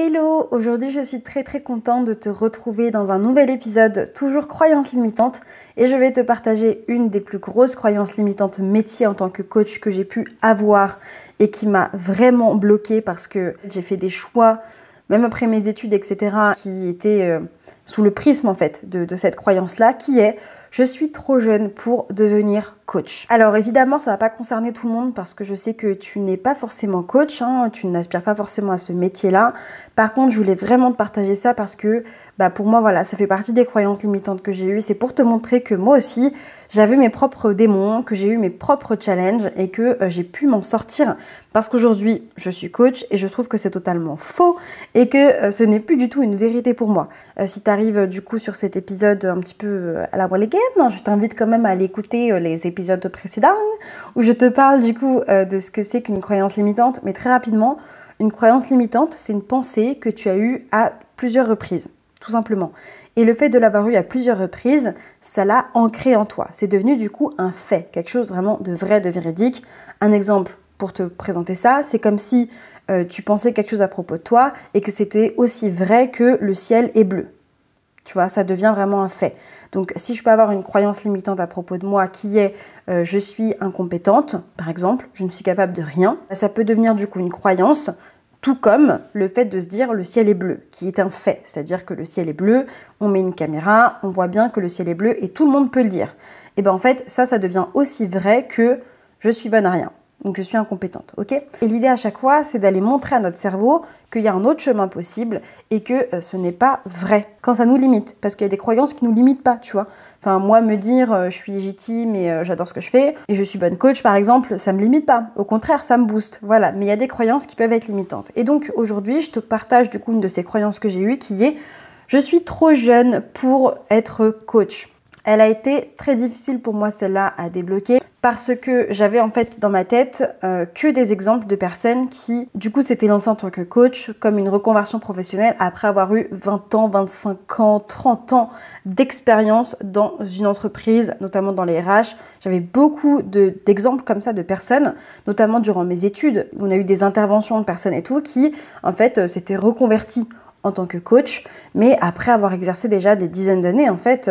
Hello, aujourd'hui je suis très contente de te retrouver dans un nouvel épisode, toujours croyances limitantes, et je vais te partager une des plus grosses croyances limitantes métier en tant que coach que j'ai pu avoir et qui m'a vraiment bloquée parce que j'ai fait des choix, même après mes études, etc., qui étaient sous le prisme en fait de cette croyance-là, qui est je suis trop jeune pour devenir coach. Alors évidemment, ça va pas concerner tout le monde parce que je sais que tu n'es pas forcément coach, tu n'aspires pas forcément à ce métier-là. Par contre, je voulais vraiment te partager ça parce que pour moi, voilà, ça fait partie des croyances limitantes que j'ai eues. C'est pour te montrer que moi aussi, j'avais mes propres démons, que j'ai eu mes propres challenges et que j'ai pu m'en sortir parce qu'aujourd'hui, je suis coach et je trouve que c'est totalement faux et que ce n'est plus du tout une vérité pour moi. Si tu arrives du coup sur cet épisode un petit peu à la Walligan, je t'invite quand même à aller écouter les épisodes précédents où je te parle du coup de ce que c'est qu'une croyance limitante. Mais très rapidement, une croyance limitante, c'est une pensée que tu as eue à plusieurs reprises, tout simplement. Et le fait de l'avoir eu à plusieurs reprises, ça l'a ancré en toi. C'est devenu du coup un fait, quelque chose vraiment de vrai, de véridique. Un exemple pour te présenter ça, c'est comme si tu pensais quelque chose à propos de toi et que c'était aussi vrai que le ciel est bleu. Tu vois, ça devient vraiment un fait. Donc, si je peux avoir une croyance limitante à propos de moi qui est je suis incompétente, par exemple, je ne suis capable de rien, ça peut devenir du coup une croyance, tout comme le fait de se dire le ciel est bleu, qui est un fait. C'est-à-dire que le ciel est bleu, on met une caméra, on voit bien que le ciel est bleu et tout le monde peut le dire. Et bien en fait, ça devient aussi vrai que je suis bonne à rien. Donc je suis incompétente, ok? Et l'idée à chaque fois, c'est d'aller montrer à notre cerveau qu'il y a un autre chemin possible et que ce n'est pas vrai. Quand ça nous limite, parce qu'il y a des croyances qui nous limitent pas, tu vois. Enfin, moi, me dire je suis légitime et j'adore ce que je fais et je suis bonne coach, par exemple, ça me limite pas. Au contraire, ça me booste, voilà. Mais il y a des croyances qui peuvent être limitantes. Et donc aujourd'hui, je te partage du coup une de ces croyances que j'ai eues qui est je suis trop jeune pour être coach. Elle a été très difficile pour moi celle-là à débloquer parce que j'avais en fait dans ma tête que des exemples de personnes qui du coup s'étaient lancées en tant que coach comme une reconversion professionnelle après avoir eu 20 ans, 25 ans, 30 ans d'expérience dans une entreprise, notamment dans les RH. J'avais beaucoup d'exemples comme ça de personnes, notamment durant mes études. On a eu des interventions de personnes et tout qui en fait s'étaient reconverties en tant que coach, mais après avoir exercé déjà des dizaines d'années en fait,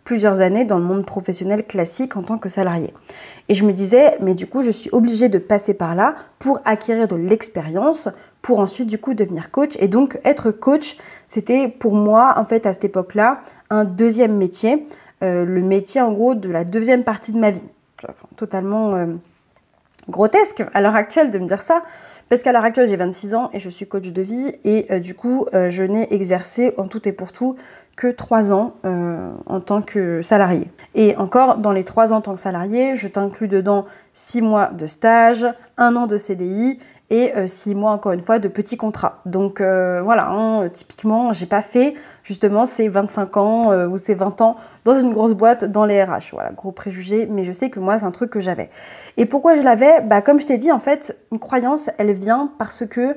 plusieurs années dans le monde professionnel classique en tant que salarié. Et je me disais, mais du coup, je suis obligée de passer par là pour acquérir de l'expérience, pour ensuite du coup devenir coach. Et donc être coach, c'était pour moi en fait à cette époque-là un deuxième métier, le métier en gros de la deuxième partie de ma vie. Enfin, totalement grotesque à l'heure actuelle de me dire ça. Parce qu'à l'heure actuelle, j'ai 26 ans et je suis coach de vie et du coup, je n'ai exercé en tout et pour tout que 3 ans en tant que salarié. Et encore, dans les 3 ans en tant que salarié, je t'inclus dedans 6 mois de stage, 1 an de CDI et 6 mois, encore une fois, de petits contrats. Donc voilà, typiquement, j'ai pas fait justement ces 25 ans ou ces 20 ans dans une grosse boîte dans les RH. Voilà, gros préjugé, mais je sais que moi, c'est un truc que j'avais. Et pourquoi je l'avais? Comme je t'ai dit, en fait, une croyance, elle vient parce que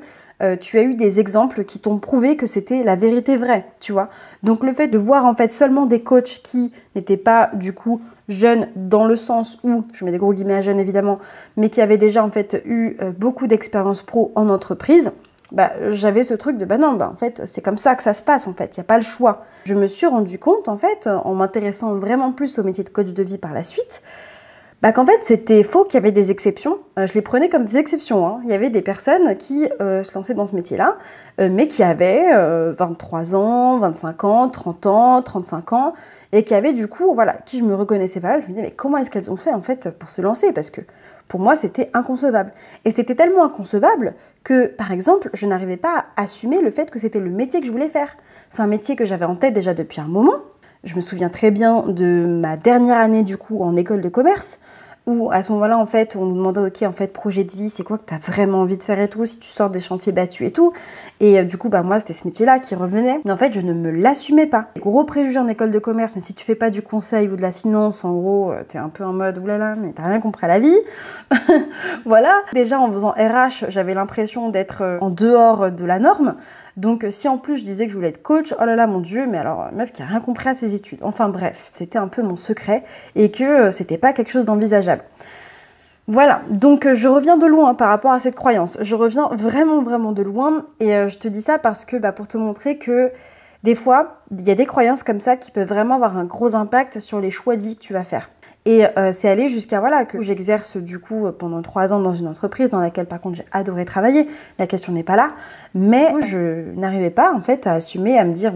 tu as eu des exemples qui t'ont prouvé que c'était la vérité vraie, tu vois. Donc le fait de voir en fait seulement des coachs qui n'étaient pas du coup jeunes dans le sens où, je mets des gros guillemets à jeunes évidemment, mais qui avaient déjà en fait eu beaucoup d'expérience pro en entreprise, j'avais ce truc de non, en fait c'est comme ça que ça se passe en fait, il n'y a pas le choix. Je me suis rendu compte en fait, en m'intéressant vraiment plus au métier de coach de vie par la suite, qu'en fait c'était faux, qu'il y avait des exceptions. Je les prenais comme des exceptions. Il y avait des personnes qui se lançaient dans ce métier-là, mais qui avaient 23 ans, 25 ans, 30 ans, 35 ans, et qui avaient du coup, voilà, qui je me reconnaissais pas. Je me disais, mais comment est-ce qu'elles ont fait en fait pour se lancer? Parce que pour moi, c'était inconcevable. Et c'était tellement inconcevable que, par exemple, je n'arrivais pas à assumer le fait que c'était le métier que je voulais faire. C'est un métier que j'avais en tête déjà depuis un moment. Je me souviens très bien de ma dernière année du coup en école de commerce où à ce moment-là en fait on nous demandait ok en fait projet de vie c'est quoi que tu as vraiment envie de faire et tout si tu sors des chantiers battus et tout et du coup moi c'était ce métier-là qui revenait mais en fait je ne me l'assumais pas. Gros préjugé en école de commerce mais si tu fais pas du conseil ou de la finance en gros t'es un peu en mode oulala mais t'as rien compris à la vie. Voilà, déjà en faisant RH j'avais l'impression d'être en dehors de la norme. Donc si en plus je disais que je voulais être coach, oh là là mon dieu, mais alors meuf qui a rien compris à ses études. Enfin bref, c'était un peu mon secret et que c'était pas quelque chose d'envisageable. Voilà, donc je reviens de loin par rapport à cette croyance. Je reviens vraiment, vraiment de loin et je te dis ça parce que pour te montrer que des fois, il y a des croyances comme ça qui peuvent vraiment avoir un gros impact sur les choix de vie que tu vas faire. Et c'est allé jusqu'à que j'exerce du coup pendant 3 ans dans une entreprise dans laquelle par contre j'ai adoré travailler, la question n'est pas là, mais je n'arrivais pas en fait à assumer, à me dire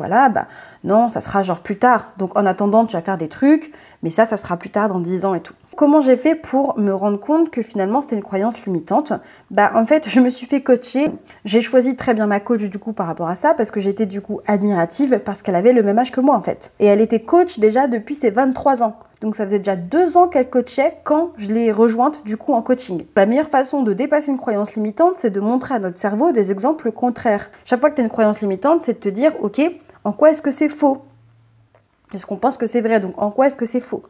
non, ça sera genre plus tard, donc en attendant tu vas faire des trucs, mais ça sera plus tard dans 10 ans et tout. Comment j'ai fait pour me rendre compte que finalement c'était une croyance limitante? En fait je me suis fait coacher, j'ai choisi très bien ma coach du coup par rapport à ça, parce que j'étais du coup admirative parce qu'elle avait le même âge que moi en fait. Et elle était coach déjà depuis ses 23 ans. Donc ça faisait déjà 2 ans qu'elle coachait quand je l'ai rejointe du coup en coaching. La meilleure façon de dépasser une croyance limitante, c'est de montrer à notre cerveau des exemples contraires. Chaque fois que tu as une croyance limitante, c'est de te dire, ok, en quoi est-ce que c'est faux? Est-ce qu'on pense que c'est vrai? Donc en quoi est-ce que c'est faux?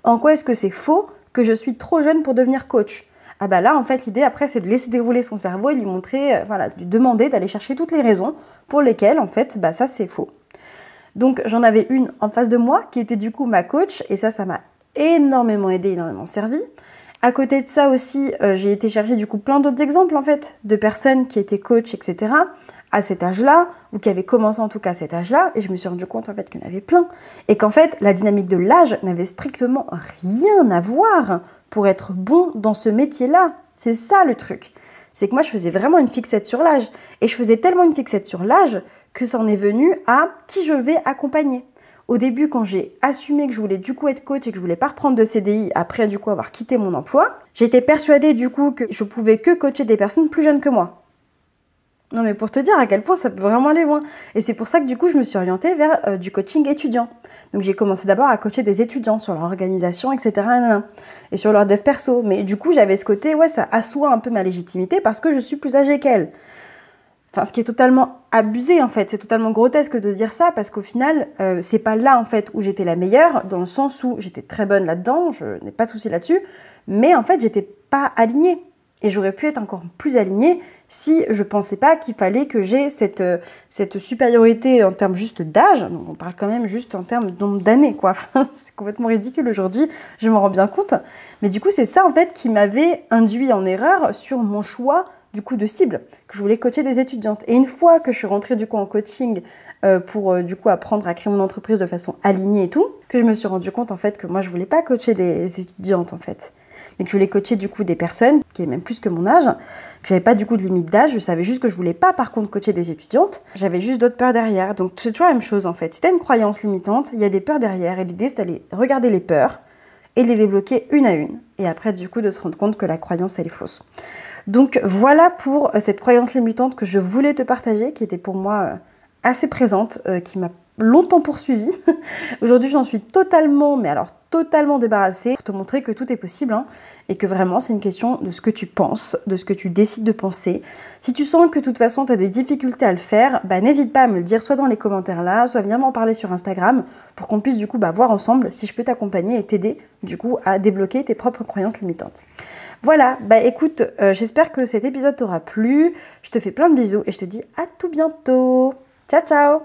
En quoi est-ce que c'est faux que je suis trop jeune pour devenir coach? Là, en fait, l'idée après, c'est de laisser dérouler son cerveau et lui montrer, lui demander d'aller chercher toutes les raisons pour lesquelles, en fait, ça c'est faux. Donc j'en avais une en face de moi qui était du coup ma coach et ça m'a énormément aidé, énormément servi. À côté de ça aussi, j'ai été chercher du coup plein d'autres exemples en fait de personnes qui étaient coach, etc. à cet âge-là ou qui avaient commencé en tout cas à cet âge-là et je me suis rendu compte en fait qu'il y en avait plein et qu'en fait la dynamique de l'âge n'avait strictement rien à voir pour être bon dans ce métier-là. C'est ça le truc. C'est que moi je faisais vraiment une fixette sur l'âge et je faisais tellement une fixette sur l'âge que ça en est venu à qui je vais accompagner. Au début, quand j'ai assumé que je voulais du coup être coach et que je voulais pas reprendre de CDI après du coup avoir quitté mon emploi, j'étais persuadée du coup que je pouvais que coacher des personnes plus jeunes que moi. Non mais pour te dire à quel point ça peut vraiment aller loin. Et c'est pour ça que du coup je me suis orientée vers du coaching étudiant. Donc j'ai commencé d'abord à coacher des étudiants sur leur organisation, etc. Et sur leur dev perso. Mais du coup j'avais ce côté, ça assoit un peu ma légitimité parce que je suis plus âgée qu'elle. Enfin, ce qui est totalement abusé en fait, c'est totalement grotesque de dire ça parce qu'au final, c'est pas là en fait où j'étais la meilleure, dans le sens où j'étais très bonne là-dedans, je n'ai pas de souci là-dessus, mais en fait, j'étais pas alignée. Et j'aurais pu être encore plus alignée si je pensais pas qu'il fallait que j'ai cette supériorité en termes juste d'âge, donc on parle quand même juste en termes de nombre d'années, quoi. C'est complètement ridicule aujourd'hui, je m'en rends bien compte. Mais du coup, c'est ça en fait qui m'avait induit en erreur sur mon choix du coup de cible, que je voulais coacher des étudiantes. Et une fois que je suis rentrée du coup en coaching pour du coup apprendre à créer mon entreprise de façon alignée et tout, que je me suis rendu compte en fait que moi je voulais pas coacher des étudiantes en fait, mais que je voulais coacher du coup des personnes qui avaient même plus que mon âge, que j'avais pas du coup de limite d'âge, je savais juste que je voulais pas par contre coacher des étudiantes, j'avais juste d'autres peurs derrière. Donc c'est toujours la même chose en fait, si t'as une croyance limitante, il y a des peurs derrière et l'idée c'est d'aller regarder les peurs et les débloquer une à une, et après du coup de se rendre compte que la croyance elle est fausse. Donc voilà pour cette croyance limitante que je voulais te partager, qui était pour moi assez présente, qui m'a longtemps poursuivie. Aujourd'hui j'en suis totalement, mais alors totalement débarrassée, pour te montrer que tout est possible, et que vraiment c'est une question de ce que tu penses, de ce que tu décides de penser. Si tu sens que de toute façon tu as des difficultés à le faire, n'hésite pas à me le dire soit dans les commentaires là, soit viens m'en parler sur Instagram, pour qu'on puisse du coup voir ensemble si je peux t'accompagner et t'aider du coup à débloquer tes propres croyances limitantes. Voilà, écoute, j'espère que cet épisode t'aura plu, je te fais plein de bisous et je te dis à tout bientôt. Ciao ciao.